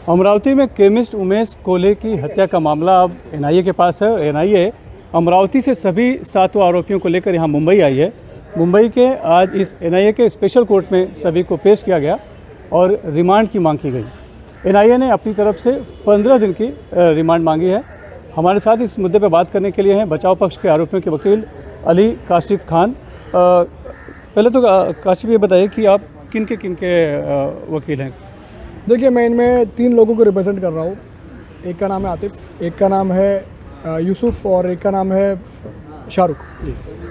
अमरावती में केमिस्ट उमेश कोल्हे की हत्या का मामला अब एनआईए के पास है। एनआईए अमरावती से सभी 7 आरोपियों को लेकर यहाँ मुंबई आई है। मुंबई के आज इस एनआईए के स्पेशल कोर्ट में सभी को पेश किया गया और रिमांड की मांग की गई। एनआईए ने अपनी तरफ से 15 दिन की रिमांड मांगी है। हमारे साथ इस मुद्दे पर बात करने के लिए हैं बचाव पक्ष के आरोपियों के वकील अली काशिफ खान। पहले तो काशिफ ये बताइए कि आप किन के वकील हैं? देखिए, मैं इनमें 3 लोगों को रिप्रेजेंट कर रहा हूँ। एक का नाम है आतिफ, एक का नाम है यूसुफ और एक का नाम है शाहरुख।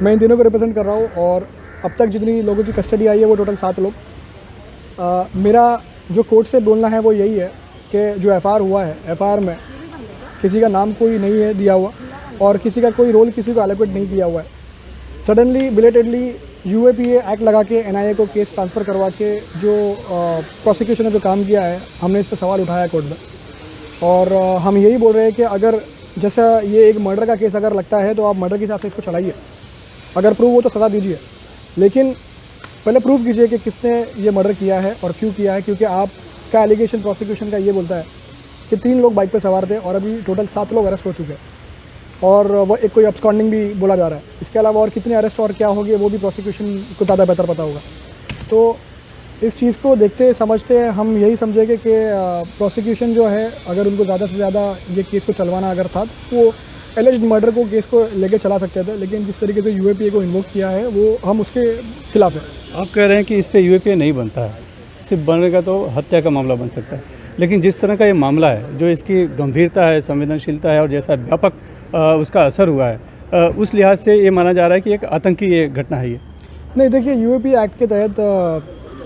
मैं इन तीनों को रिप्रेजेंट कर रहा हूँ और अब तक जितनी लोगों की कस्टडी आई है वो टोटल 7 लोग। मेरा जो कोर्ट से बोलना है वो यही है कि जो एफआईआर हुआ है, एफआईआर में किसी का नाम कोई नहीं है दिया हुआ और किसी का कोई रोल किसी को एलोकेट नहीं किया हुआ है। सडनली बिलेटेडली यूएपीए एक्ट लगा के एनआईए को केस ट्रांसफ़र करवा के जो प्रोसिक्यूशन ने जो काम किया है, हमने इस पर सवाल उठाया कोर्ट में। और हम यही बोल रहे हैं कि अगर जैसा ये एक मर्डर का केस अगर लगता है तो आप मर्डर के हिसाब से इसको चलाइए। अगर प्रूव हो तो सज़ा दीजिए, लेकिन पहले प्रूव कीजिए कि किसने ये मर्डर किया है और क्यों किया है। क्योंकि आपका एलिगेशन प्रोसिक्यूशन का ये बोलता है कि 3 लोग बाइक पर सवार थे और अभी टोटल 7 लोग अरेस्ट हो चुके हैं और वो एक कोई अब्सकॉन्डिंग भी बोला जा रहा है। इसके अलावा और कितने अरेस्ट और क्या होंगे वो भी प्रोसिक्यूशन को ज़्यादा बेहतर पता होगा। तो इस चीज़ को देखते समझते हम यही समझेंगे कि प्रोसिक्यूशन जो है, अगर उनको ज़्यादा से ज़्यादा ये केस को चलवाना अगर था तो वो एलिज्ड मर्डर को केस को लेके चला सकते थे, लेकिन जिस तरीके से यूएपीए को इन्वोक किया है वो हम उसके खिलाफ है। आप कह रहे हैं कि इस पर यूएपीए नहीं बनता है, सिर्फ बनेगा तो हत्या का मामला बन सकता है। लेकिन जिस तरह का ये मामला है, जो इसकी गंभीरता है, संवेदनशीलता है और जैसा व्यापक उसका असर हुआ है, उस लिहाज से ये माना जा रहा है कि एक आतंकी ये घटना है। ये नहीं, देखिए, यूएपीए एक्ट के तहत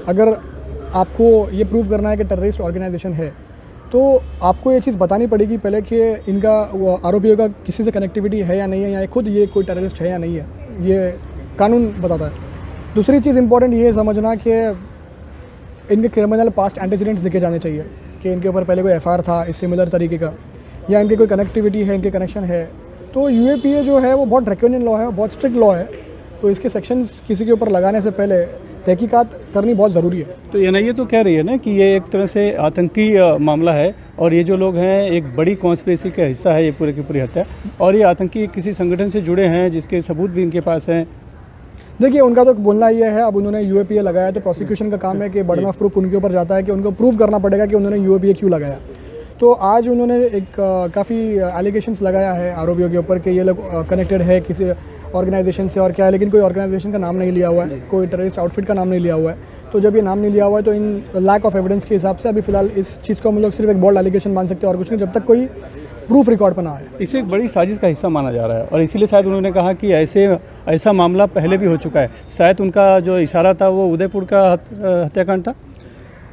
अगर आपको ये प्रूव करना है कि टेररिस्ट ऑर्गेनाइजेशन है तो आपको ये चीज़ बतानी पड़ेगी पहले कि इनका आरोपियों का किसी से कनेक्टिविटी है या नहीं है, या खुद ये कोई टेररिस्ट है या नहीं है, ये कानून बताता है। दूसरी चीज़ इंपॉर्टेंट ये समझना कि इनके क्रिमिनल पास्ट एंटीसीडेंट्स दिखे जाने चाहिए कि इनके ऊपर पहले कोई एफआईआर था इस सिमिलर तरीके का, या इनकी कोई कनेक्टिविटी है, इनके कनेक्शन है। तो यूएपीए जो है वो बहुत ड्रैकोनियन लॉ है, बहुत स्ट्रिक्ट लॉ है, तो इसके सेक्शंस किसी के ऊपर लगाने से पहले तहकीकात करनी बहुत ज़रूरी है। तो एनआईए तो कह रही है ना कि ये एक तरह से आतंकी मामला है और ये जो लोग हैं एक बड़ी कॉन्स्पिरेसी का हिस्सा है ये पूरे की पूरी हत्या, और ये आतंकी किसी संगठन से जुड़े हैं जिसके सबूत भी इनके पास हैं। देखिए, उनका तो बोलना ये है, अब उन्होंने यूएपीए लगाया तो प्रोसिक्यूशन का काम है कि बर्डन ऑफ प्रूफ उनके ऊपर जाता है कि उनको प्रूव करना पड़ेगा कि उन्होंने यूएपीए क्यों लगाया। तो आज उन्होंने एक काफ़ी एलिगेशंस लगाया है आरोपियों के ऊपर कि ये लोग कनेक्टेड है किसी ऑर्गेनाइजेशन से और क्या है, लेकिन कोई ऑर्गेनाइजेशन का नाम नहीं लिया हुआ है, कोई टेररिस्ट आउटफिट का नाम नहीं लिया हुआ है। तो जब ये नाम नहीं लिया हुआ है तो इन लैक ऑफ एविडेंस के हिसाब से अभी फिलहाल इस चीज़ को हम लोग सिर्फ एक बोल्ड एलिगेशन मान सकते हैं और कुछ नहीं, जब तक कोई प्रूफ रिकॉर्ड पर ना आए। इसे एक बड़ी साजिश का हिस्सा माना जा रहा है और इसीलिए शायद उन्होंने कहा कि ऐसा मामला पहले भी हो चुका है। शायद उनका जो इशारा था वो उदयपुर का हत्याकांड था।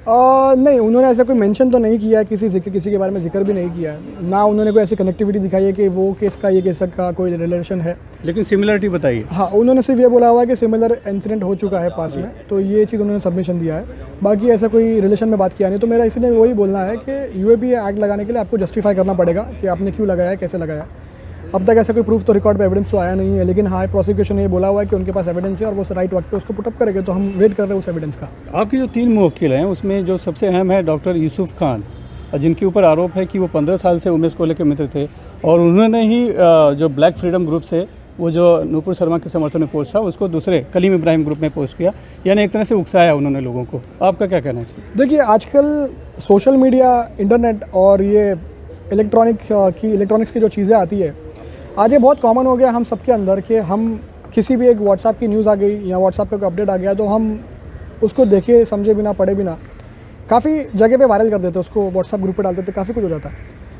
नहीं, उन्होंने ऐसा कोई मेंशन तो नहीं किया है, किसी के बारे में जिक्र भी नहीं किया है, ना उन्होंने कोई ऐसी कनेक्टिविटी दिखाई है कि वो केस का ये केस का कोई रिलेशन है। लेकिन सिमिलरिटी बताइए। हाँ, उन्होंने सिर्फ ये बोला हुआ है कि सिमिलर इंसिडेंट हो चुका है पास में, तो ये चीज़ उन्होंने सबमिशन दिया है, बाकी ऐसा कोई रिलेशन में बात किया नहीं। तो मेरा इसलिए वही बोलना है कि यूएपीए एक्ट लगाने के लिए आपको जस्टिफाई करना पड़ेगा कि आपने क्यों लगाया है, कैसे लगाया। अब तक ऐसा कोई प्रूफ तो रिकॉर्ड पे एविडेंस तो आया नहीं है, लेकिन हाँ, प्रोसिक्यूशन ने ये बोला हुआ है कि उनके पास एविडेंस है और वो राइट वक्त पे उसको पुटअप करेंगे, तो हम वेट कर रहे हैं उस एविडेंस का। आपके जो 3 मुवक्किल हैं उसमें जो सबसे अहम है डॉक्टर यूसुफ खान, जिनके ऊपर आरोप है कि वो 15 साल से उमेश कोल्हे के मित्र थे और उन्होंने ही जो ब्लैक फ्रीडम ग्रुप से वो जो नूपुर शर्मा के समर्थन में पोस्ट था उसको दूसरे कलीम इब्राहिम ग्रुप में पोस्ट किया, यानी एक तरह से उकसाया उन्होंने लोगों को। आपका क्या कहना है इस पर? देखिए, आजकल सोशल मीडिया, इंटरनेट और ये इलेक्ट्रॉनिक्स की जो चीज़ें आती है, आज ये बहुत कॉमन हो गया हम सबके अंदर कि हम किसी भी एक व्हाट्सएप की न्यूज़ आ गई या व्हाट्सएप पे कोई अपडेट आ गया तो हम उसको देखे समझे बिना पढ़े बिना काफ़ी जगह पे वायरल कर देते, उसको व्हाट्सएप ग्रुप पे डाल देते, काफ़ी कुछ हो जाता है।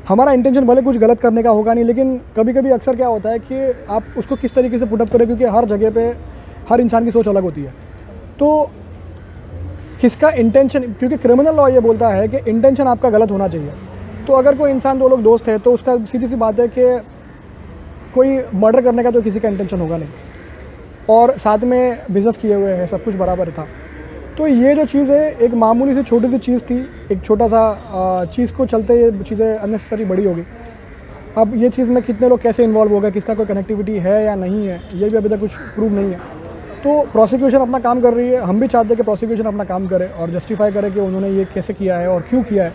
हमारा इंटेंशन भले कुछ गलत करने का होगा नहीं, लेकिन कभी कभी अक्सर क्या होता है कि आप उसको किस तरीके से पुटअप करें, क्योंकि हर जगह पे हर इंसान की सोच अलग होती है। तो किसका इंटेंशन, क्योंकि क्रिमिनल लॉ ये बोलता है कि इंटेंशन आपका गलत होना चाहिए। तो अगर कोई इंसान, 2 लोग दोस्त है तो उसका सीधी सी बात है कि कोई मर्डर करने का तो किसी का इंटेंशन होगा नहीं, और साथ में बिजनेस किए हुए हैं, सब कुछ बराबर था। तो ये जो चीज़ है एक मामूली सी छोटी सी चीज़ थी, एक छोटा सा चीज़ को चलते ये चीज़ें अननेसेसरी बड़ी होगी। अब ये चीज़ में कितने लोग कैसे इन्वॉल्व हो गए, किसका कोई कनेक्टिविटी है या नहीं है, ये भी अभी तक कुछ प्रूव नहीं है। तो प्रोसिक्यूशन अपना काम कर रही है, हम भी चाहते हैं कि प्रोसिक्यूशन अपना काम करे और जस्टिफाई करे कि उन्होंने ये कैसे किया है और क्यों किया है।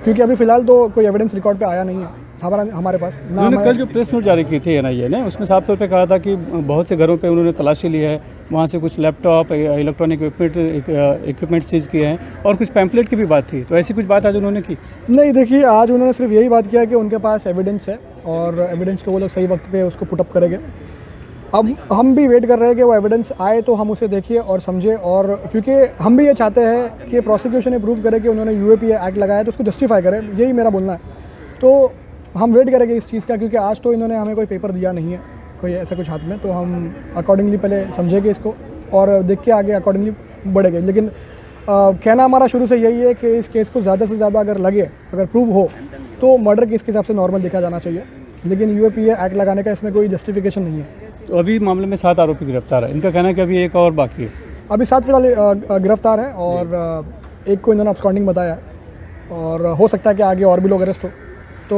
क्योंकि अभी फ़िलहाल तो कोई एविडेंस रिकॉर्ड पे आया नहीं है हमारे पास ना। उन्होंने हमारे- कल जो प्रेस नोट जारी की थी एनआईए ने, उसमें साफ तौर पे कहा था कि बहुत से घरों पे उन्होंने तलाशी ली है, वहाँ से कुछ लैपटॉप, इलेक्ट्रॉनिक इक्विपमेंट सीज किए हैं और कुछ पैम्पलेट की भी बात थी। तो ऐसी कुछ बात आज उन्होंने की? नहीं, देखिए आज उन्होंने सिर्फ यही बात किया कि उनके पास एविडेंस है और एविडेंस को वो लोग सही वक्त पे उसको पुटअप करेंगे। अब हम भी वेट कर रहे हैं कि वो एविडेंस आए तो हम उसे देखिए और समझे, और क्योंकि हम भी ये चाहते हैं कि प्रोसिक्यूशन ये प्रूव करे कि उन्होंने यूएपीए एक्ट लगाया तो उसको जस्टिफाई करे, यही मेरा बोलना है। तो हम वेट करेंगे इस चीज़ का, क्योंकि आज तो इन्होंने हमें कोई पेपर दिया नहीं है, कोई ऐसा कुछ हाथ में, तो हम अकॉर्डिंगली पहले समझेंगे इसको और देख के आगे अकॉर्डिंगली बढ़ेंगे। लेकिन कहना हमारा शुरू से यही है कि इस केस को ज़्यादा से ज़्यादा अगर प्रूव हो तो मर्डर केस के हिसाब से नॉर्मल देखा जाना चाहिए, लेकिन यूएपीए एक्ट लगाने का इसमें कोई जस्टिफिकेशन नहीं है। तो अभी मामले में 7 आरोपी गिरफ्तार है, इनका कहना है कि अभी एक और बाकी है। अभी 7 फिलहाल गिरफ्तार है और एक को इन्होंने अब्सकॉन्डिंग बताया है और हो सकता है कि आगे और भी लोग अरेस्ट हो। तो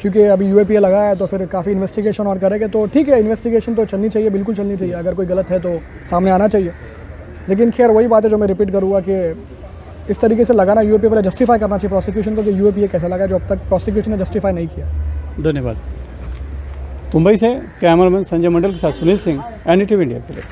क्योंकि अभी यूएपीए लगा है तो फिर काफ़ी इन्वेस्टिगेशन और करेंगे, तो ठीक है, इन्वेस्टिगेशन तो चलनी चाहिए, बिल्कुल चलनी चाहिए। अगर कोई गलत है तो सामने आना चाहिए। लेकिन खैर वही बात है जो मैं रिपीट करूँगा कि इस तरीके से लगाना यूएपीए पर जस्टिफाई करना चाहिए प्रोसिक्यूशन को कि यूएपीए कैसा लगा, जो अब तक प्रोसिक्यूशन ने जस्टिफाई नहीं किया। धन्यवाद। मुंबई से कैमरामैन संजय मंडल के साथ सुनील सिंह, एनडीटीवी इंडिया के लिए।